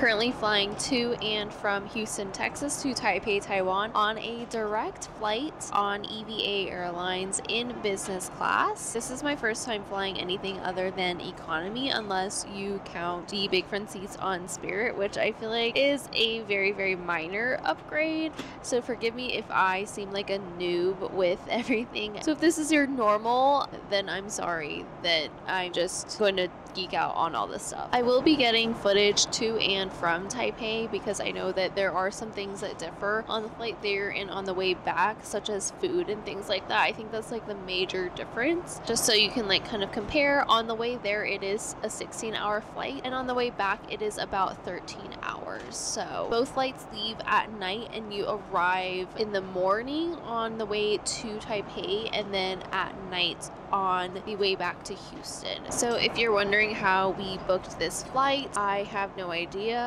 currently flying to and from Houston, Texas to Taipei, Taiwan on a direct flight on EVA Airlines in business class. This is my first time flying anything other than economy, unless you count the big front seats on Spirit, which I feel like is a very, very minor upgrade. So forgive me if I seem like a noob with everything. So if this is your normal, then I'm sorry that I'm just going to geek out on all this stuff. I will be getting footage to and from Taipei because I know that there are some things that differ on the flight there and on the way back, such as food and things like that. I think that's like the major difference, just so you can like kind of compare. On the way there it is a 16-hour flight, and on the way back it is about 13 hours. So both flights leave at night and you arrive in the morning on the way to Taipei, and then at night on the way back to Houston. So if you're wondering how we booked this flight, I have no idea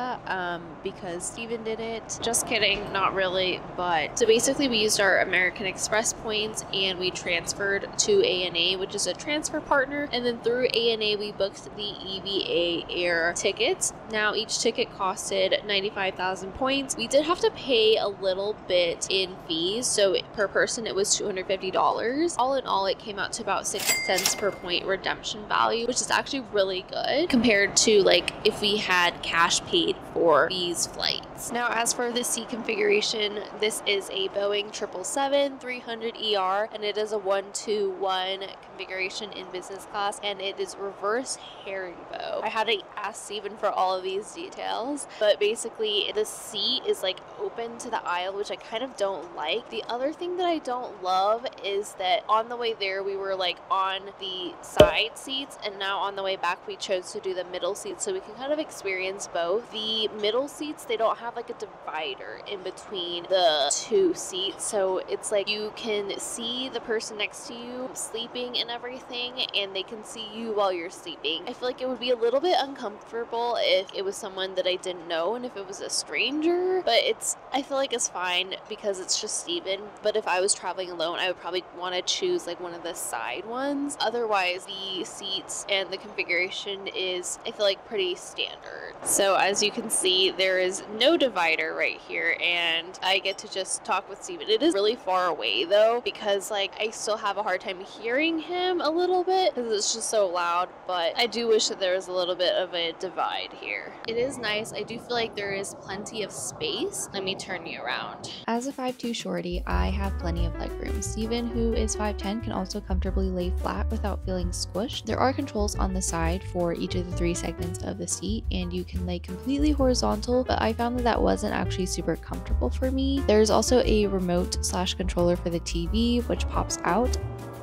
because Steven did it. Just kidding, not really. But so basically we used our American Express points and we transferred to ANA, which is a transfer partner, and then through ANA we booked the EVA Air tickets. Now each ticket costed 95,000 points. We did have to pay a little bit in fees, so per person it was $250. All in all, it came out to about 6 cents per point redemption value, which is actually really good compared to like if we had cash paid for these flights. Now as for the seat configuration, this is a Boeing 777-300ER and it is a 1-2-1 configuration in business class, and it is reverse herringbone. I had to ask Steven for all of these details, but basically the seat is like open to the aisle, which I kind of don't like. The other thing that I don't love is that on the way there we were like on the side seats, and now on the way back we chose to do the middle seats so we can kind of experience both. The middle seats, they don't have like a divider in between the two seats, so it's like you can see the person next to you sleeping and everything, and they can see you while you're sleeping. I feel like it would be a little bit uncomfortable if it was someone that I didn't know and if it was a stranger, but I feel like it's fine because it's just Steven. But if I was traveling alone, I would probably want to choose like one of the side ones. Otherwise, the seats and the configuration is, I feel like, pretty standard. So as you can see, there is no divider right here, and I get to just talk with Steven. It is really far away though, because like I still have a hard time hearing him a little bit because it's just so loud, but I do wish that there was a little bit of a divide here. It is nice. I do feel like there is plenty of space. Let me turn you around. As a 5'2" shorty, I have plenty of leg room. Steven, who is 5'10", can also comfortably lay flat without feeling squished. There are controls on the side for each of the 3 segments of the seat, and you can lay completely horizontal, but I found that that wasn't actually super comfortable for me. There's also a remote/controller for the TV, which pops out,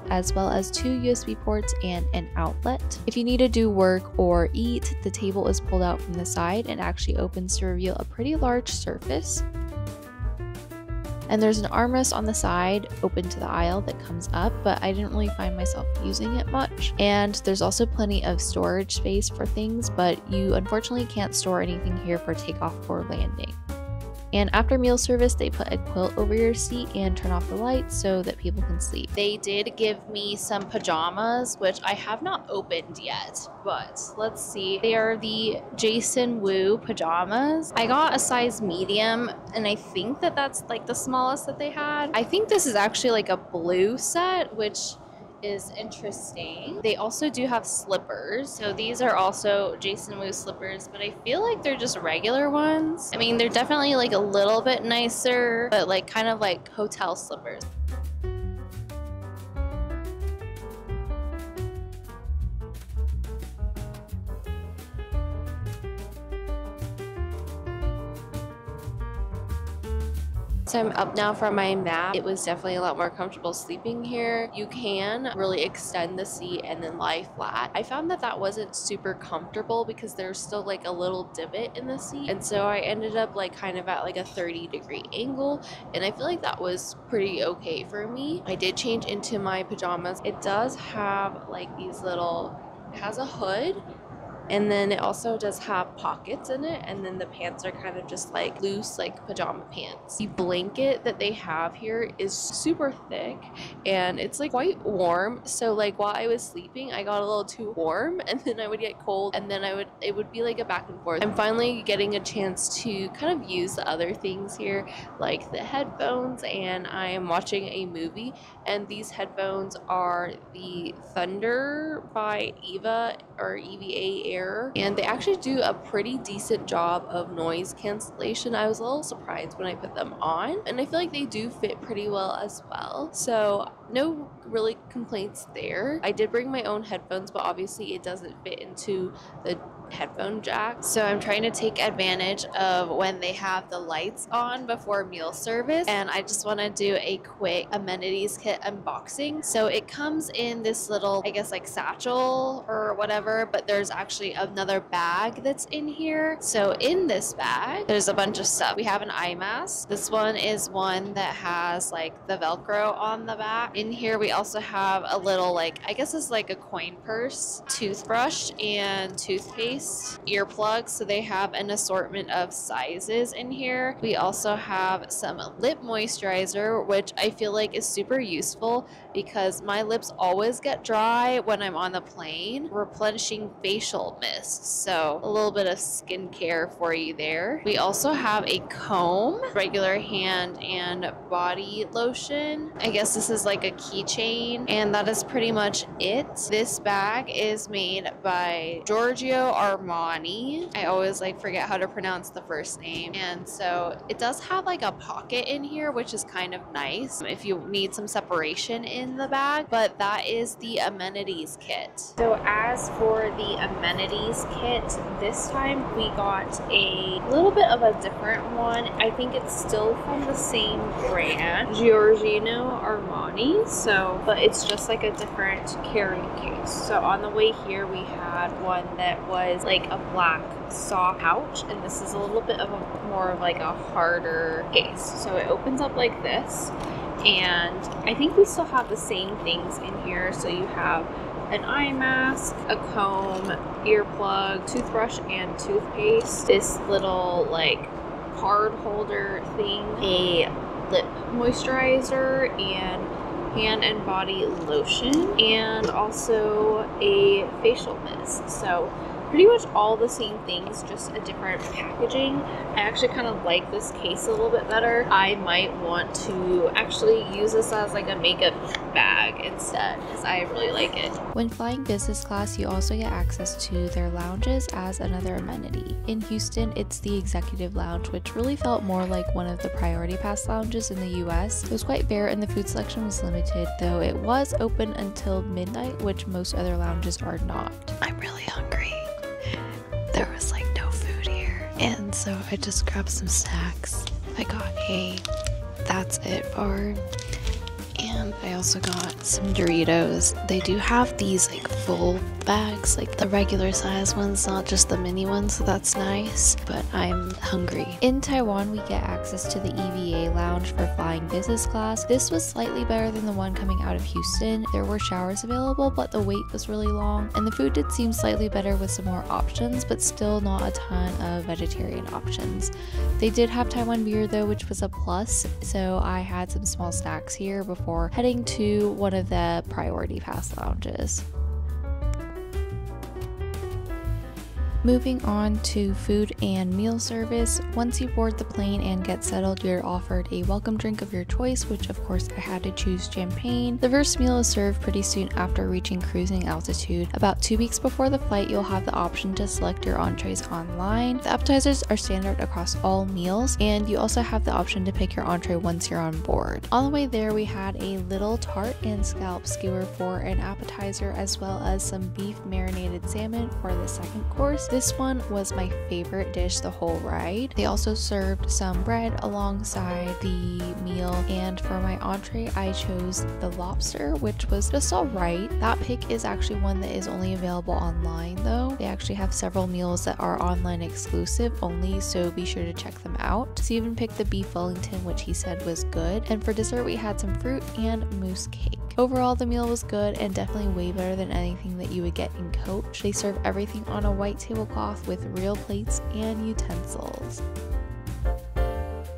as well as 2 USB ports and an outlet. If you need to do work or eat, the table is pulled out from the side and actually opens to reveal a pretty large surface. And there's an armrest on the side open to the aisle that comes up, but I didn't really find myself using it much. And there's also plenty of storage space for things, but you unfortunately can't store anything here for takeoff or landing. And after meal service, they put a quilt over your seat and turn off the lights so that people can sleep. They did give me some pajamas, which I have not opened yet, but let's see. They are the Jason Wu pajamas. I got a size medium, and I think that that's like the smallest that they had. I think this is actually like a blue set, which is interesting. They also do have slippers, so these are also Jason Wu slippers, but I feel like they're just regular ones. I mean, they're definitely like a little bit nicer, but like kind of like hotel slippers. So I'm up now from my nap. It was definitely a lot more comfortable sleeping here. You can really extend the seat and then lie flat. I found that that wasn't super comfortable because there's still like a little divot in the seat, and so I ended up like kind of at like a 30-degree angle, and I feel like that was pretty okay for me. I did change into my pajamas. It does have like these little, it has a hood, And then it also does have pockets in it, and then the pants are kind of just like loose, like pajama pants. The blanket that they have here is super thick and it's like quite warm. So like while I was sleeping, I got a little too warm and then I would get cold, and then it would be like a back and forth. I'm finally getting a chance to kind of use the other things here, like the headphones, and I am watching a movie, and these headphones are the Thunder by EVA or EVA Air, and they actually do a pretty decent job of noise cancellation. I was a little surprised when I put them on, and I feel like they do fit pretty well as well. So no really complaints there. I did bring my own headphones, but obviously it doesn't fit into the headphone jack. So I'm trying to take advantage of when they have the lights on before meal service, and I just want to do a quick amenities kit unboxing. So it comes in this little, I guess like satchel or whatever, but there's actually another bag that's in here. So in this bag there's a bunch of stuff. We have an eye mask. This one is one that has like the Velcro on the back. In here we also have a little, like, I guess it's like a coin purse, toothbrush and toothpaste, earplugs. So they have an assortment of sizes in here. We also have some lip moisturizer, which I feel like is super useful because my lips always get dry when I'm on the plane. Replenishing facial mist, so a little bit of skincare for you there. We also have a comb, regular hand and body lotion. I guess this is like a keychain, and that is pretty much it. This bag is made by Giorgio Armani. I always like forget how to pronounce the first name, and so it does have like a pocket in here, which is kind of nice if you need some separation in the bag. But that is the amenities kit. So as for the amenities kit, this time we got a little bit of a different one. I think it's still from the same brand, Giorgio Armani, so but it's just like a different carrying case. So on the way here we had one that was like a black soft pouch, and this is a little bit of a more of like a harder case. So it opens up like this, and I think we still have the same things in here. So you have an eye mask, a comb, earplug, toothbrush and toothpaste, this little like card holder thing, a lip moisturizer and hand and body lotion, and also a facial mist. So pretty much all the same things, just a different packaging. I actually kind of like this case a little bit better. I might want to actually use this as like a makeup bag instead, because I really like it. When flying business class, you also get access to their lounges as another amenity. In Houston, it's the executive lounge, which really felt more like one of the priority pass lounges in the US. It was quite bare and the food selection was limited, though it was open until midnight, which most other lounges are not. I'm really hungry. There was like no food here, and so I just grabbed some snacks. I got a That's It bar, and I also got some Doritos. They do have these like full bags, like the regular size ones, not just the mini ones, so that's nice, but I'm hungry. In Taiwan, we get access to the EVA lounge for flying business class. This was slightly better than the one coming out of Houston. There were showers available, but the wait was really long, and the food did seem slightly better with some more options, but still not a ton of vegetarian options. They did have Taiwan beer though, which was a plus, so I had some small snacks here before heading to one of the priority pass lounges. Moving on to food and meal service. Once you board the plane and get settled, you're offered a welcome drink of your choice, which of course I had to choose champagne. The first meal is served pretty soon after reaching cruising altitude. About 2 weeks before the flight, you'll have the option to select your entrees online. The appetizers are standard across all meals, and you also have the option to pick your entree once you're on board. On the way there, we had a little tart and scallop skewer for an appetizer, as well as some beef marinated salmon for the second course. This one was my favorite dish the whole ride. They also served some bread alongside the meal, and for my entree I chose the lobster, which was just alright. That pick is actually one that is only available online though. They actually have several meals that are online exclusive only, so be sure to check them out. Steven picked the beef Wellington, which he said was good, and for dessert we had some fruit and mousse cake. Overall, the meal was good and definitely way better than anything that you would get in Coach. They serve everything on a white tablecloth with real plates and utensils.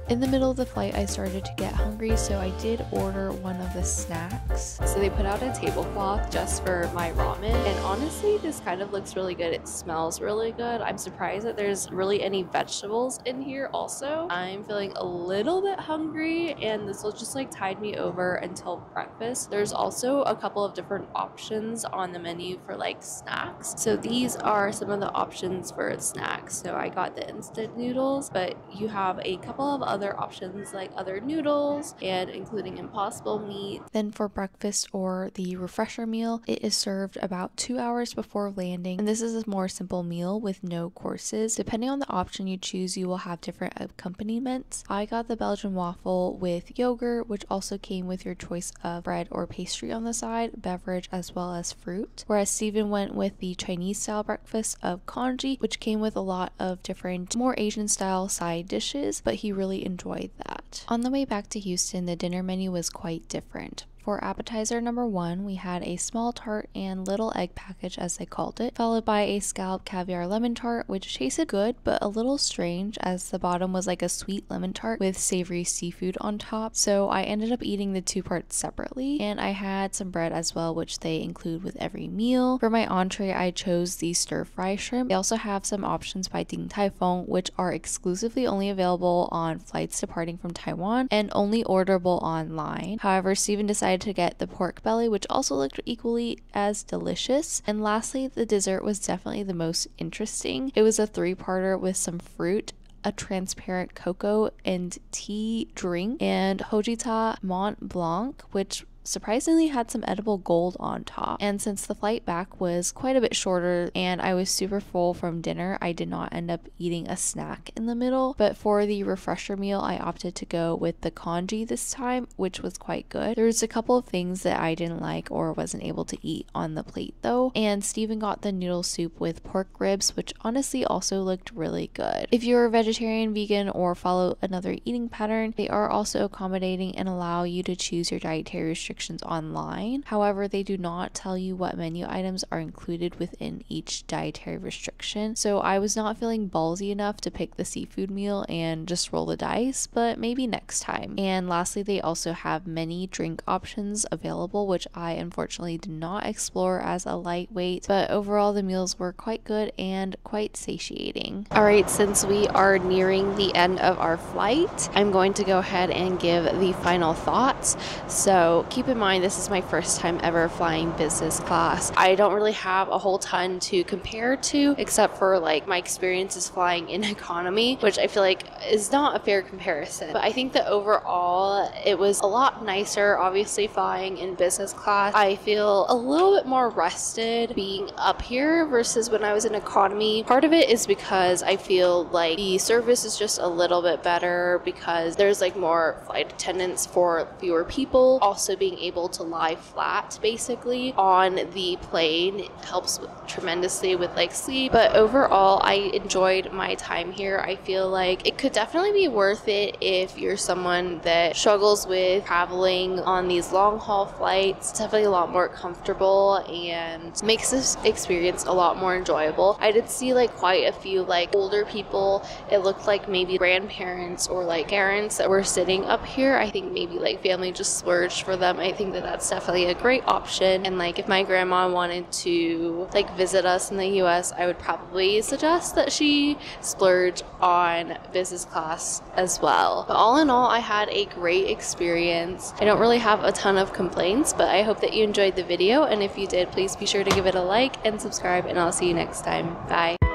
In the middle of the flight, I started to get hungry, so I did order one of the snacks. So they put out a tablecloth just for my ramen, and honestly, this kind of looks really good. It smells really good. I'm surprised that there's really any vegetables in here also. I'm feeling a little bit hungry, and this will just like tide me over until breakfast. There's also a couple of different options on the menu for like snacks. So these are some of the options for snacks. So I got the instant noodles, but you have a couple of other options like other noodles and including Impossible meat. Then for breakfast or the refresher meal, it is served about 2 hours before landing, and this is a more simple meal with no courses. Depending on the option you choose, you will have different accompaniments. I got the Belgian waffle with yogurt, which also came with your choice of bread or pastry on the side, beverage, as well as fruit, whereas Steven went with the Chinese style breakfast of congee, which came with a lot of different more Asian style side dishes, but he really enjoyed that. On the way back to Houston, the dinner menu was quite different. For appetizer number 1, we had a small tart and little egg package, as they called it, followed by a scalloped caviar lemon tart, which tasted good but a little strange as the bottom was like a sweet lemon tart with savory seafood on top. So I ended up eating the 2 parts separately, and I had some bread as well, which they include with every meal. For my entree, I chose the stir fry shrimp. They also have some options by Din Tai Fung, which are exclusively only available on flights departing from Taiwan and only orderable online. However, Steven decided to get the pork belly, which also looked equally as delicious. And lastly, the dessert was definitely the most interesting. It was a 3-parter with some fruit, a transparent cocoa and tea drink, and Hojita Mont Blanc, which surprisingly had some edible gold on top. And since the flight back was quite a bit shorter and I was super full from dinner, I did not end up eating a snack in the middle. But for the refresher meal, I opted to go with the congee this time, which was quite good. There was a couple of things that I didn't like or wasn't able to eat on the plate though, and Steven got the noodle soup with pork ribs, which honestly also looked really good. If you're a vegetarian, vegan, or follow another eating pattern, they are also accommodating and allow you to choose your dietary restrictions online. However, they do not tell you what menu items are included within each dietary restriction. So I was not feeling ballsy enough to pick the seafood meal and just roll the dice, but maybe next time. And lastly, they also have many drink options available, which I unfortunately did not explore as a lightweight, but overall the meals were quite good and quite satiating. Alright, since we are nearing the end of our flight, I'm going to go ahead and give the final thoughts. So keep in mind, this is my first time ever flying business class. I don't really have a whole ton to compare to except for like my experiences flying in economy, which I feel like is not a fair comparison. But I think that overall it was a lot nicer, obviously flying in business class. I feel a little bit more rested being up here versus when I was in economy. Part of it is because I feel like the service is just a little bit better because there's like more flight attendants for fewer people. Also being able to lie flat basically on the plane helps tremendously with like sleep. But overall, I enjoyed my time here. I feel like it could definitely be worth it if you're someone that struggles with traveling on these long haul flights. It's definitely a lot more comfortable and makes this experience a lot more enjoyable. I did see like quite a few like older people. It looked like maybe grandparents or like parents that were sitting up here. I think maybe like family just splurged for them. I think that that's definitely a great option. And like if my grandma wanted to like visit us in the US, I would probably suggest that she splurge on business class as well. But all in all, I had a great experience. I don't really have a ton of complaints, but I hope that you enjoyed the video, and if you did, please be sure to give it a like and subscribe, and I'll see you next time. Bye.